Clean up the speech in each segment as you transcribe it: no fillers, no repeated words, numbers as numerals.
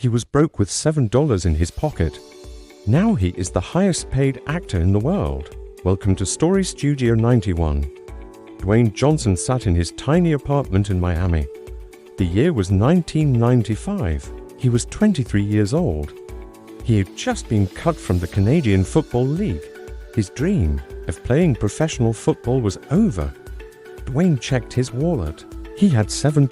He was broke with $7 in his pocket. Now he is the highest paid actor in the world. Welcome to Story Studio 91. Dwayne Johnson sat in his tiny apartment in Miami. The year was 1995. He was 23 years old. He had just been cut from the Canadian Football League. His dream of playing professional football was over. Dwayne checked his wallet. He had $7.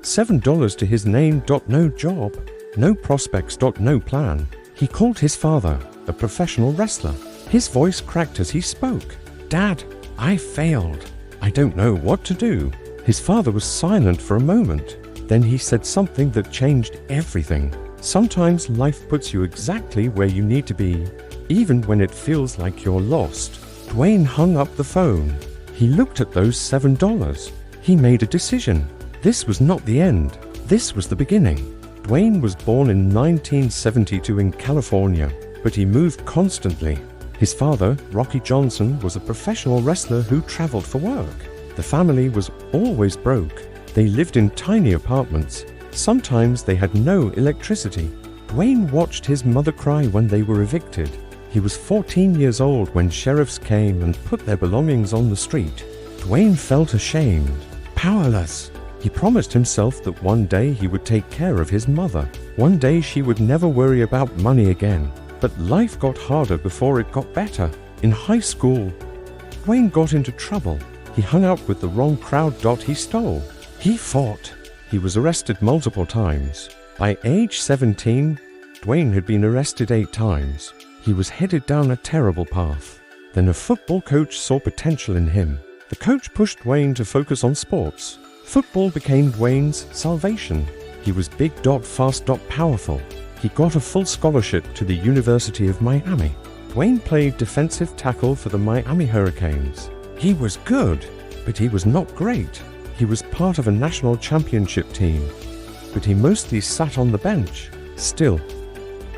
$7 to his name. No job, no prospects. No plan. He called his father, a professional wrestler. His voice cracked as he spoke. "Dad, I failed. I don't know what to do." His father was silent for a moment. Then he said something that changed everything. Sometimes life puts you exactly where you need to be, even when it feels like you're lost. Dwayne hung up the phone. He looked at those $7. He made a decision. This was not the end. This was the beginning. Dwayne was born in 1972 in California, but he moved constantly. His father, Rocky Johnson, was a professional wrestler who traveled for work. The family was always broke. They lived in tiny apartments. Sometimes they had no electricity. Dwayne watched his mother cry when they were evicted. He was 14 years old when sheriffs came and put their belongings on the street. Dwayne felt ashamed, powerless. He promised himself that one day he would take care of his mother. One day she would never worry about money again. But life got harder before it got better. In high school, Dwayne got into trouble. He hung out with the wrong crowd. He stole. He fought. He was arrested multiple times. By age 17, Dwayne had been arrested 8 times. He was headed down a terrible path. Then a football coach saw potential in him. The coach pushed Dwayne to focus on sports. Football became Dwayne's salvation. He was big, fast, powerful. He got a full scholarship to the University of Miami. Dwayne played defensive tackle for the Miami Hurricanes. He was good, but he was not great. He was part of a national championship team, but he mostly sat on the bench. Still,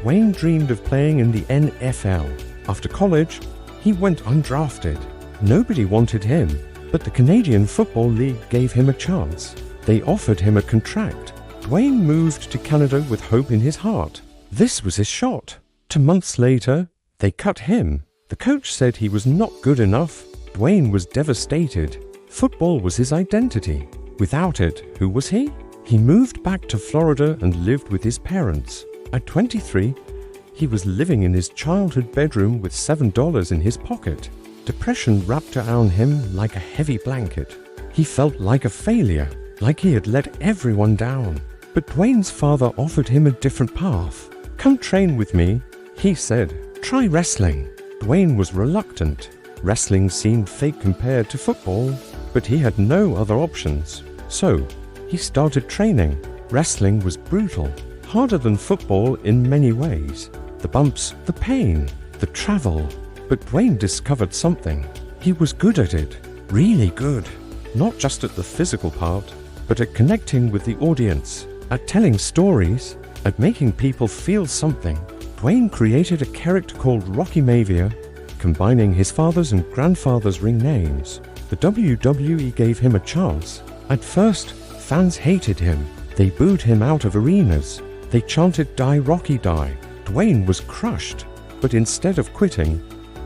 Dwayne dreamed of playing in the NFL. After college, he went undrafted. Nobody wanted him, but the Canadian Football League gave him a chance. They offered him a contract. Dwayne moved to Canada with hope in his heart. This was his shot. 2 months later, they cut him. The coach said he was not good enough. Dwayne was devastated. Football was his identity. Without it, who was he? He moved back to Florida and lived with his parents. At 23, he was living in his childhood bedroom with $7 in his pocket. Depression wrapped around him like a heavy blanket. He felt like a failure, like he had let everyone down. But Dwayne's father offered him a different path. "Come train with me," he said. "Try wrestling." Dwayne was reluctant. Wrestling seemed fake compared to football, but he had no other options. So, he started training. Wrestling was brutal, harder than football in many ways. The bumps, the pain, the travel. But Dwayne discovered something. He was good at it, really good. Not just at the physical part, but at connecting with the audience, at telling stories, at making people feel something. Dwayne created a character called Rocky Maivia, combining his father's and grandfather's ring names. The WWE gave him a chance. At first, fans hated him. They booed him out of arenas. They chanted "Die Rocky Die." Dwayne was crushed, but instead of quitting,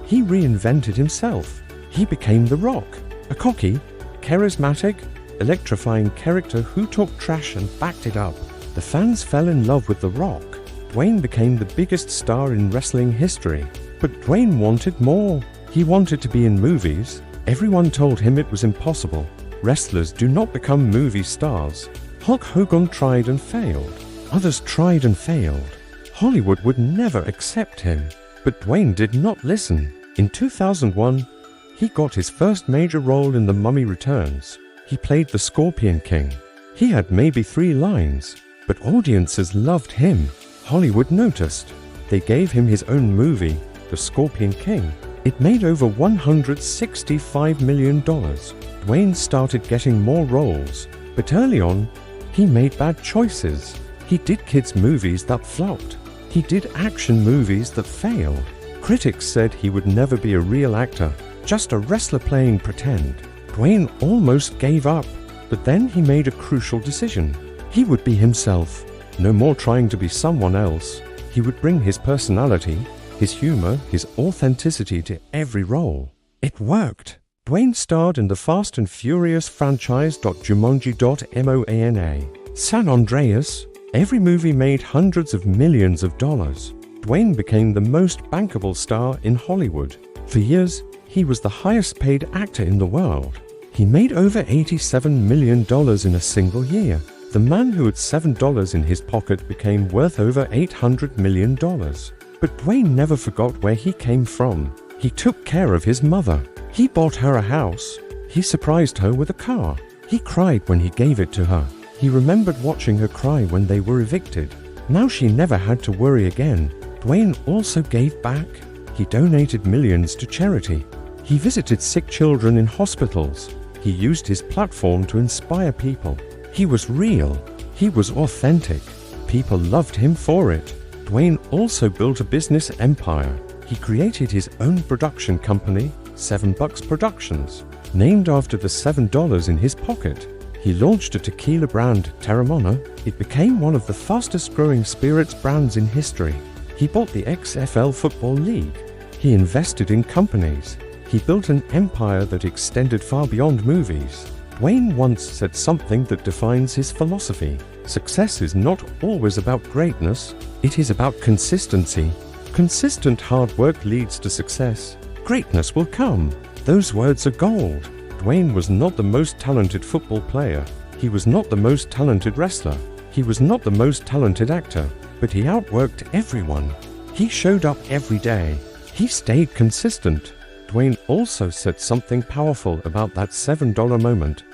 he reinvented himself. He became The Rock, a cocky, charismatic, electrifying character who talked trash and backed it up. The fans fell in love with The Rock. Dwayne became the biggest star in wrestling history. But Dwayne wanted more. He wanted to be in movies. Everyone told him it was impossible. Wrestlers do not become movie stars. Hulk Hogan tried and failed. Others tried and failed. Hollywood would never accept him. But Dwayne did not listen. In 2001, he got his first major role in The Mummy Returns. He played the Scorpion King. He had maybe 3 lines, but audiences loved him. Hollywood noticed. They gave him his own movie, The Scorpion King. It made over $165 million. Dwayne started getting more roles, but early on, he made bad choices. He did kids' movies that flopped. He did action movies that failed. Critics said he would never be a real actor, just a wrestler playing pretend. Dwayne almost gave up, but then he made a crucial decision. He would be himself. No more trying to be someone else. He would bring his personality, his humor, his authenticity to every role. It worked. Dwayne starred in the Fast and Furious franchise. Jumanji.Moana. San Andreas. Every movie made hundreds of millions of dollars. Dwayne became the most bankable star in Hollywood. For years, he was the highest paid actor in the world. He made over $87 million in a single year. The man who had $7 in his pocket became worth over $800 million. But Dwayne never forgot where he came from. He took care of his mother. He bought her a house. He surprised her with a car. He cried when he gave it to her. He remembered watching her cry when they were evicted. Now she never had to worry again. Dwayne also gave back. He donated millions to charity. He visited sick children in hospitals. He used his platform to inspire people. He was real. He was authentic. People loved him for it. Dwayne also built a business empire. He created his own production company, $7 Productions, named after the $7 in his pocket. He launched a tequila brand, Terramana. It became one of the fastest growing spirits brands in history. He bought the XFL Football League. He invested in companies. He built an empire that extended far beyond movies. Dwayne once said something that defines his philosophy. Success is not always about greatness, it is about consistency. Consistent hard work leads to success. Greatness will come. Those words are gold. Dwayne was not the most talented football player. He was not the most talented wrestler. He was not the most talented actor, but he outworked everyone. He showed up every day. He stayed consistent. Dwayne also said something powerful about that $7 moment.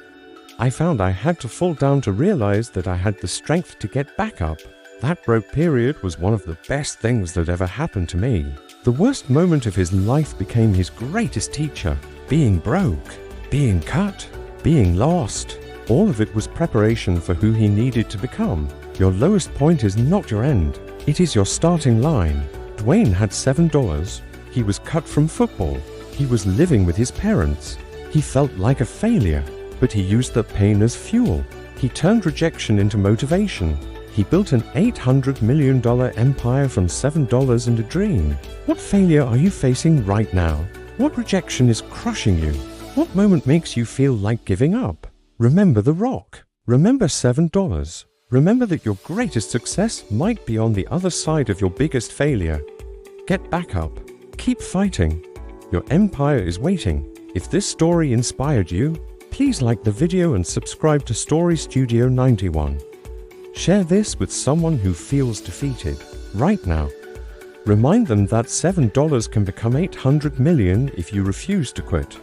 I found I had to fall down to realize that I had the strength to get back up. That broke period was one of the best things that ever happened to me. The worst moment of his life became his greatest teacher. Being broke, being cut, being lost. All of it was preparation for who he needed to become. Your lowest point is not your end. It is your starting line. Dwayne had $7. He was cut from football. He was living with his parents. He felt like a failure, but he used the pain as fuel. He turned rejection into motivation. He built an $800 million empire from $7 and a dream. What failure are you facing right now? What rejection is crushing you? What moment makes you feel like giving up? Remember the rock. Remember $7. Remember that your greatest success might be on the other side of your biggest failure. Get back up. Keep fighting. Your empire is waiting. If this story inspired you, please like the video and subscribe to Story Studio 91. Share this with someone who feels defeated right now. Remind them that $7 can become $800 million if you refuse to quit.